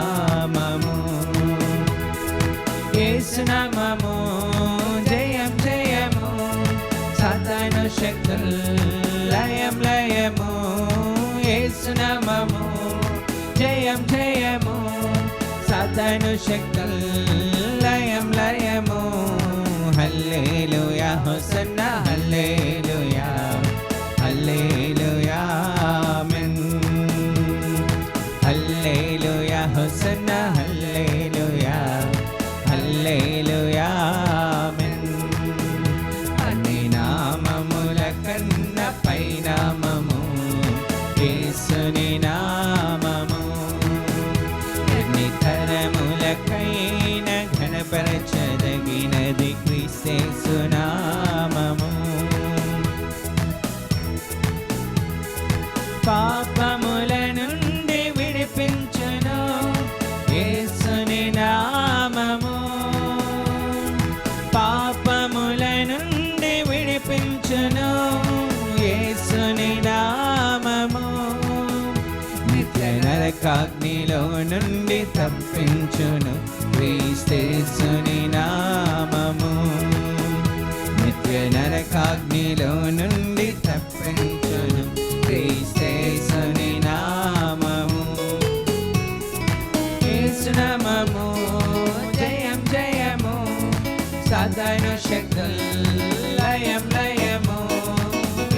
నామము, యేసు నామము జయం జయము, సాతాను శక్తులు లయం లయము, యేసు నామము జయం జయము, సాతాను శక్తులు లయం లయము. హల్లెలూయా హోసన్నా హల్లెలూయా హల్లెలూయా ఆమేన్. హల్లెలూయా హోసన్నా హల్లెలూయా హల్లెలూయా ఆమేన్. అన్ని నామముల కన్న పై నామము యేసుని నామము, ఎన్ని తరములకైన ఘనపరచదగినది క్రీస్తు నామము. పాపముల నుండి విడిపించును యేసుని నామము, పాపముల నుండి విడిపించును యేసుని నామము, నిత్య నరకాగ్నిలో నుండి తప్పించును క్రీస్తేసుని నామము, నిత్య నరకాగ్నిలో నుండి తప్పించును క్రీస్తేసుని నామము, యేసు నామము జయం జయము, సాతాను శక్తులు లయం లయము,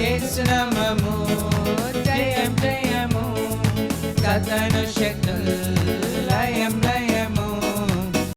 యేసు నామము జయం జయము, సాతాను శక్తులు